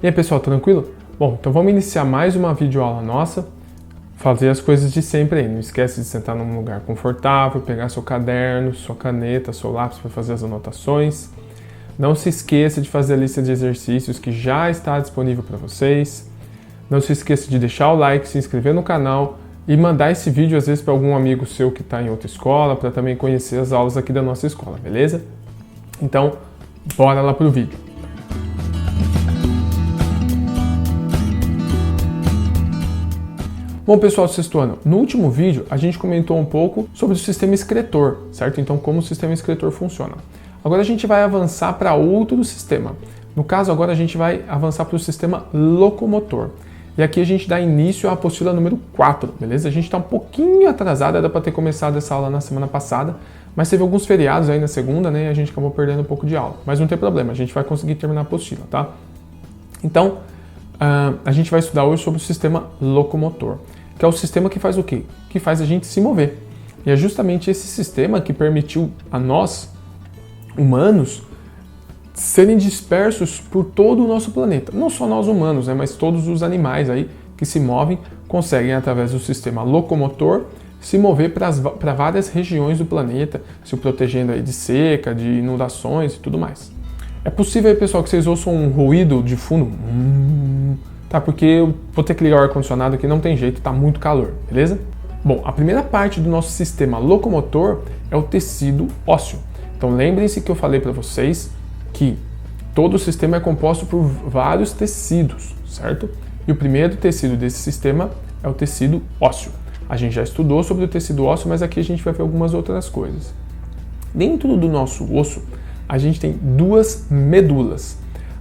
E aí pessoal, tranquilo? Bom, então vamos iniciar mais uma videoaula nossa, fazer as coisas de sempre aí. Não esquece de sentar num lugar confortável, pegar seu caderno, sua caneta, seu lápis para fazer as anotações. Não se esqueça de fazer a lista de exercícios que já está disponível para vocês. Não se esqueça de deixar o like, se inscrever no canal e mandar esse vídeo às vezes para algum amigo seu que está em outra escola, para também conhecer as aulas aqui da nossa escola, beleza? Então, bora lá pro vídeo. Bom, pessoal do sexto ano, no último vídeo a gente comentou um pouco sobre o sistema excretor, certo? Então, como o sistema excretor funciona. Agora a gente vai avançar para outro sistema. No caso, agora a gente vai avançar para o sistema locomotor. E aqui a gente dá início à apostila número 4, beleza? A gente está um pouquinho atrasado, era para ter começado essa aula na semana passada, mas teve alguns feriados aí na segunda, né? E a gente acabou perdendo um pouco de aula. Mas não tem problema, a gente vai conseguir terminar a apostila, tá? Então, a gente vai estudar hoje sobre o sistema locomotor, que é o sistema que faz o quê? Que faz a gente se mover. E é justamente esse sistema que permitiu a nós, humanos, serem dispersos por todo o nosso planeta. Não só nós humanos, né, mas todos os animais aí que se movem conseguem, através do sistema locomotor, se mover para várias regiões do planeta, se protegendo aí de seca, de inundações e tudo mais. É possível aí, pessoal, que vocês ouçam um ruído de fundo? Tá, porque eu vou ter que ligar o ar-condicionado aqui, não tem jeito, tá muito calor, beleza? Bom, a primeira parte do nosso sistema locomotor é o tecido ósseo. Então lembrem-se que eu falei para vocês que todo o sistema é composto por vários tecidos, certo? E o primeiro tecido desse sistema é o tecido ósseo. A gente já estudou sobre o tecido ósseo, mas aqui a gente vai ver algumas outras coisas. Dentro do nosso osso, a gente tem duas medulas.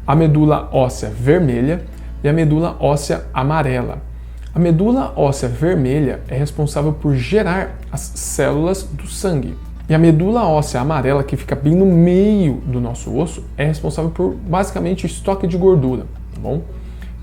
A medula óssea vermelha e a medula óssea amarela. A medula óssea vermelha é responsável por gerar as células do sangue. E a medula óssea amarela, que fica bem no meio do nosso osso, é responsável por basicamente o estoque de gordura, tá bom?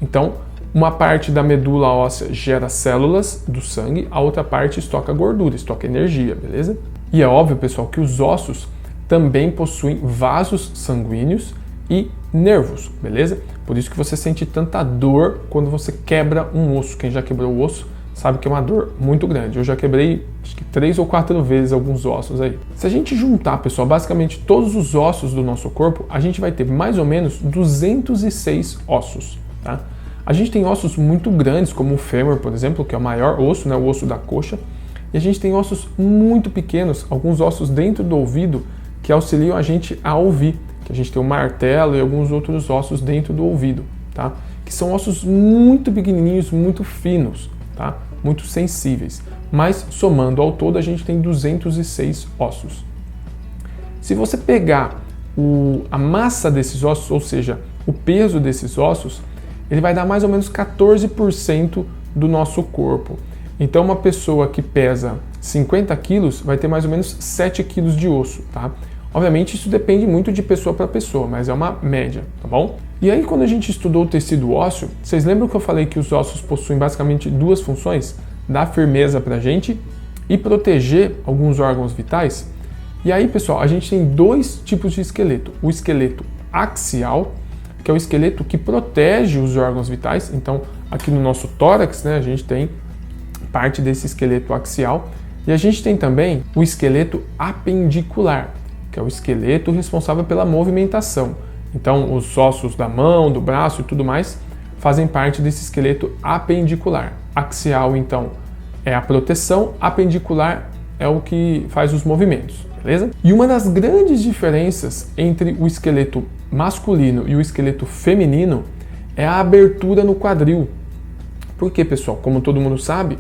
Então, uma parte da medula óssea gera células do sangue, a outra parte estoca gordura, estoca energia, beleza? E é óbvio, pessoal, que os ossos também possuem vasos sanguíneos e nervos, beleza? Por isso que você sente tanta dor quando você quebra um osso. Quem já quebrou o osso sabe que é uma dor muito grande. Eu já quebrei, acho que 3 ou 4 vezes alguns ossos aí. Se a gente juntar, pessoal, basicamente todos os ossos do nosso corpo, a gente vai ter mais ou menos 206 ossos, tá? A gente tem ossos muito grandes, como o fêmur, por exemplo, que é o maior osso, né, o osso da coxa. E a gente tem ossos muito pequenos, alguns ossos dentro do ouvido, que auxiliam a gente a ouvir. Que a gente tem o martelo e alguns outros ossos dentro do ouvido, tá? Que são ossos muito pequenininhos, muito finos, tá? Muito sensíveis. Mas, somando ao todo, a gente tem 206 ossos. Se você pegar a massa desses ossos, ou seja, o peso desses ossos, ele vai dar mais ou menos 14% do nosso corpo. Então, uma pessoa que pesa 50 quilos vai ter mais ou menos 7 quilos de osso, tá? Obviamente, isso depende muito de pessoa para pessoa, mas é uma média, tá bom? E aí, quando a gente estudou o tecido ósseo, vocês lembram que eu falei que os ossos possuem basicamente duas funções? Dar firmeza pra gente e proteger alguns órgãos vitais? E aí, pessoal, a gente tem dois tipos de esqueleto. O esqueleto axial, que é o esqueleto que protege os órgãos vitais. Então, aqui no nosso tórax, né, a gente tem parte desse esqueleto axial. E a gente tem também o esqueleto apendicular, que é o esqueleto responsável pela movimentação. Então, os ossos da mão, do braço e tudo mais fazem parte desse esqueleto apendicular. Axial, então, é a proteção, apendicular é o que faz os movimentos, beleza? E uma das grandes diferenças entre o esqueleto masculino e o esqueleto feminino é a abertura no quadril. Por quê, pessoal? Como todo mundo sabe,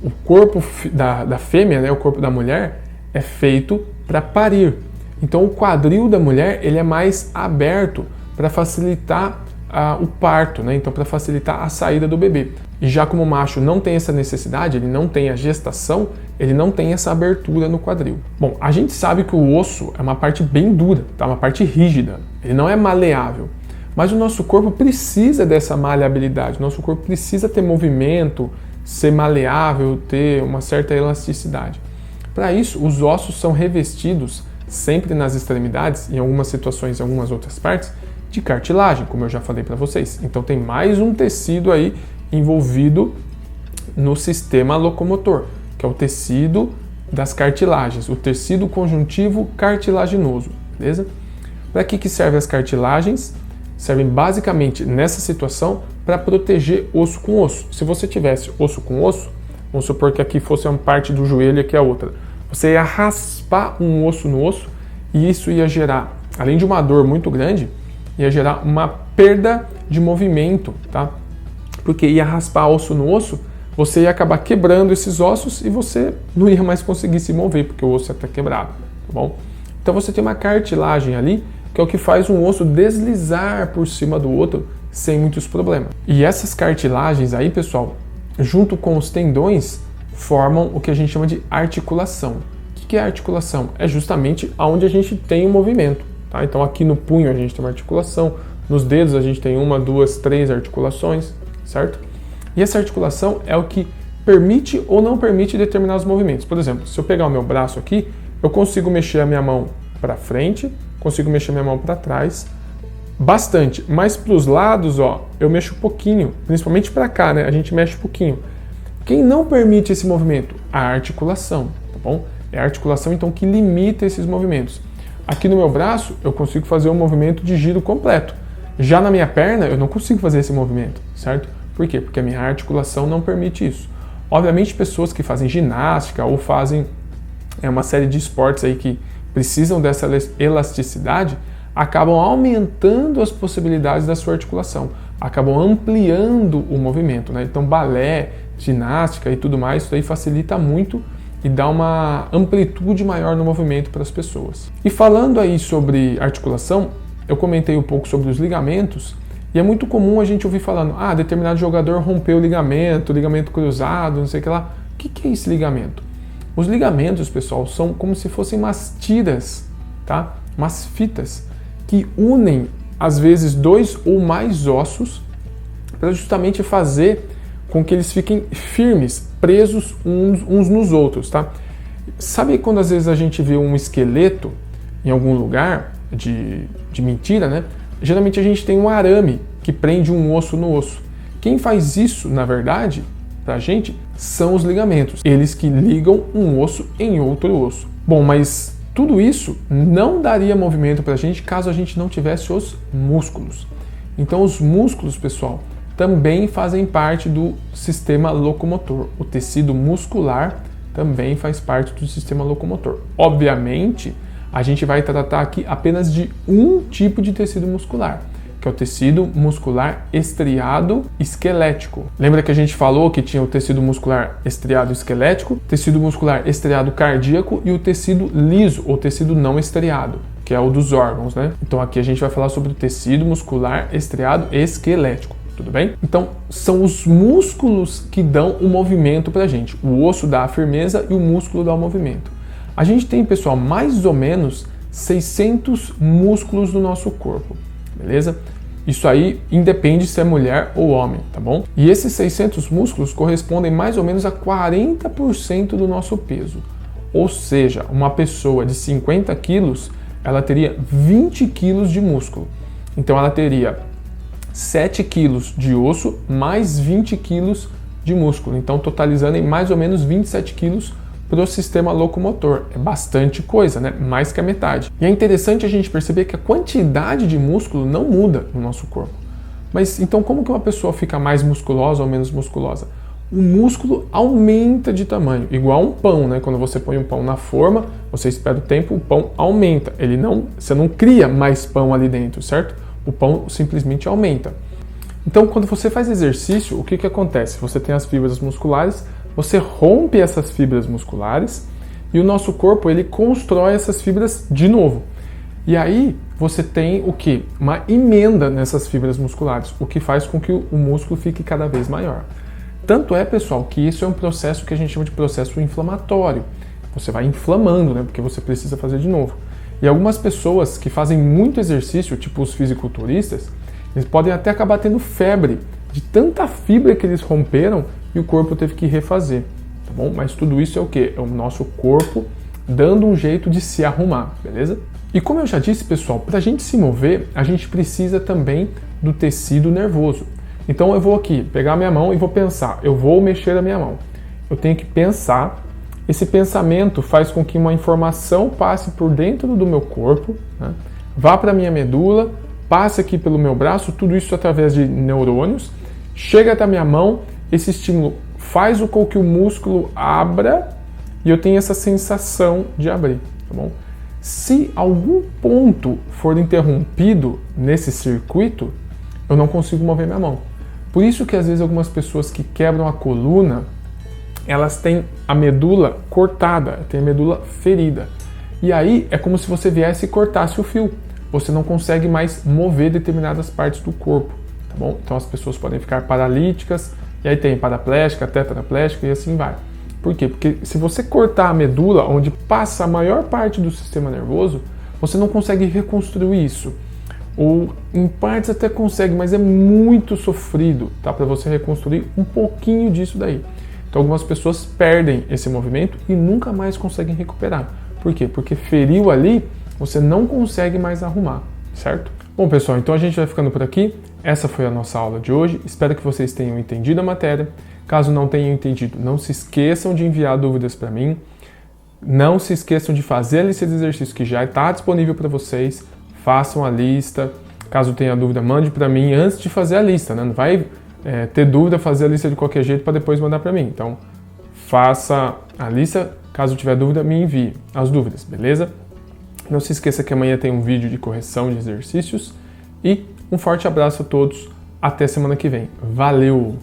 o corpo da fêmea, né, o corpo da mulher, é feito para parir. Então o quadril da mulher ele é mais aberto para facilitar o parto, né? Então para facilitar a saída do bebê. E já como o macho não tem essa necessidade, ele não tem a gestação, ele não tem essa abertura no quadril. Bom, a gente sabe que o osso é uma parte bem dura, tá? Uma parte rígida, ele não é maleável. Mas o nosso corpo precisa dessa maleabilidade, o nosso corpo precisa ter movimento, ser maleável, ter uma certa elasticidade. Para isso, os ossos são revestidos sempre nas extremidades, em algumas situações, em algumas outras partes, De cartilagem, como eu já falei para vocês. Então tem mais um tecido aí envolvido no sistema locomotor, que é o tecido das cartilagens, o tecido conjuntivo cartilaginoso, beleza? Para que servem as cartilagens? Servem basicamente nessa situação para proteger osso com osso. Se você tivesse osso com osso, vamos supor que aqui fosse uma parte do joelho e aqui a outra, você ia raspar um osso no osso e isso ia gerar, além de uma dor muito grande, ia gerar uma perda de movimento, tá? Porque ia raspar osso no osso, você ia acabar quebrando esses ossos e você não ia mais conseguir se mover, porque o osso ia estar quebrado, tá bom? Então você tem uma cartilagem ali, que é o que faz um osso deslizar por cima do outro sem muitos problemas. E essas cartilagens aí, pessoal, junto com os tendões, formam o que a gente chama de articulação. O que é articulação? É justamente onde a gente tem o movimento, tá? Então aqui no punho a gente tem uma articulação, nos dedos a gente tem 1, 2, 3 articulações, certo? E essa articulação é o que permite ou não permite determinados movimentos. Por exemplo, se eu pegar o meu braço aqui, eu consigo mexer a minha mão para frente, consigo mexer a minha mão para trás, bastante, mas para os lados, ó, eu mexo um pouquinho, principalmente para cá, né? A gente mexe um pouquinho. Quem não permite esse movimento? A articulação, tá bom? É a articulação, então, que limita esses movimentos. Aqui no meu braço, eu consigo fazer um movimento de giro completo. Já na minha perna, eu não consigo fazer esse movimento, certo? Por quê? Porque a minha articulação não permite isso. Obviamente, pessoas que fazem ginástica ou fazem uma série de esportes aí que precisam dessa elasticidade, acabam aumentando as possibilidades da sua articulação, acabam ampliando o movimento, né? Então, balé, ginástica e tudo mais, isso aí facilita muito e dá uma amplitude maior no movimento para as pessoas. E falando aí sobre articulação, eu comentei um pouco sobre os ligamentos, e é muito comum a gente ouvir falando, determinado jogador rompeu o ligamento cruzado, não sei o que lá. O que é esse ligamento? Os ligamentos, pessoal, são como se fossem umas tiras, tá? Umas fitas que unem, às vezes, 2 ou mais ossos para justamente fazer com que eles fiquem firmes, presos uns nos outros, tá? Sabe quando às vezes a gente vê um esqueleto em algum lugar de mentira, né? Geralmente a gente tem um arame que prende um osso no osso. Quem faz isso, na verdade, pra gente, são os ligamentos. Eles que ligam um osso em outro osso. Bom, mas tudo isso não daria movimento pra gente caso a gente não tivesse os músculos. Então os músculos, pessoal, também fazem parte do sistema locomotor. O tecido muscular também faz parte do sistema locomotor. Obviamente, a gente vai tratar aqui apenas de um tipo de tecido muscular, que é o tecido muscular estriado esquelético. Lembra que a gente falou que tinha o tecido muscular estriado esquelético, tecido muscular estriado cardíaco e o tecido liso, ou tecido não estriado, que é o dos órgãos, né? Então aqui a gente vai falar sobre o tecido muscular estriado esquelético. Tudo bem? Então, são os músculos que dão o movimento pra gente. O osso dá a firmeza e o músculo dá o movimento. A gente tem, pessoal, mais ou menos 600 músculos no nosso corpo, beleza? Isso aí independe se é mulher ou homem, tá bom? E esses 600 músculos correspondem mais ou menos a 40% do nosso peso. Ou seja, uma pessoa de 50 quilos, ela teria 20 quilos de músculo. Então, ela teria 7 quilos de osso mais 20 quilos de músculo. Então, totalizando em mais ou menos 27 quilos para o sistema locomotor. É bastante coisa, né? Mais que a metade. E é interessante a gente perceber que a quantidade de músculo não muda no nosso corpo. Mas então como que uma pessoa fica mais musculosa ou menos musculosa? O músculo aumenta de tamanho, igual um pão, né? Quando você põe um pão na forma, você espera o tempo, o pão aumenta. Você não cria mais pão ali dentro, certo? O pão simplesmente aumenta. Então, quando você faz exercício, o que acontece? Você tem as fibras musculares, você rompe essas fibras musculares e o nosso corpo ele constrói essas fibras de novo. E aí você tem o quê? Uma emenda nessas fibras musculares, o que faz com que o músculo fique cada vez maior. Tanto é, pessoal, que isso é um processo que a gente chama de processo inflamatório. Você vai inflamando, né? Porque você precisa fazer de novo. E algumas pessoas que fazem muito exercício, tipo os fisiculturistas, eles podem até acabar tendo febre de tanta fibra que eles romperam e o corpo teve que refazer, tá bom? Mas tudo isso é o quê? É o nosso corpo dando um jeito de se arrumar, beleza? E como eu já disse, pessoal, para a gente se mover, a gente precisa também do tecido nervoso. Então eu vou aqui pegar a minha mão e vou pensar, eu vou mexer a minha mão. Eu tenho que pensar, esse pensamento faz com que uma informação passe por dentro do meu corpo, né? Vá para a minha medula, passe aqui pelo meu braço, tudo isso através de neurônios, chega até a minha mão, esse estímulo faz com que o músculo abra e eu tenho essa sensação de abrir, tá bom? Se algum ponto for interrompido nesse circuito, eu não consigo mover minha mão. Por isso que às vezes algumas pessoas que quebram a coluna, elas têm a medula cortada, têm a medula ferida. E aí é como se você viesse e cortasse o fio. Você não consegue mais mover determinadas partes do corpo, tá bom? Então as pessoas podem ficar paralíticas, e aí tem paraplégica, tetraplégica e assim vai. Por quê? Porque se você cortar a medula, onde passa a maior parte do sistema nervoso, você não consegue reconstruir isso. Ou em partes até consegue, mas é muito sofrido, tá? Para você reconstruir um pouquinho disso daí. Então algumas pessoas perdem esse movimento e nunca mais conseguem recuperar. Por quê? Porque feriu ali, você não consegue mais arrumar, certo? Bom, pessoal, então a gente vai ficando por aqui. Essa foi a nossa aula de hoje. Espero que vocês tenham entendido a matéria. Caso não tenham entendido, não se esqueçam de enviar dúvidas para mim. Não se esqueçam de fazer a lista de exercícios que já está disponível para vocês. Façam a lista. Caso tenha dúvida, mande para mim antes de fazer a lista, né? Não vai ter dúvida, fazer a lista de qualquer jeito para depois mandar para mim. Então, faça a lista. Caso tiver dúvida, me envie as dúvidas, beleza? Não se esqueça que amanhã tem um vídeo de correção de exercícios. E um forte abraço a todos. Até semana que vem. Valeu!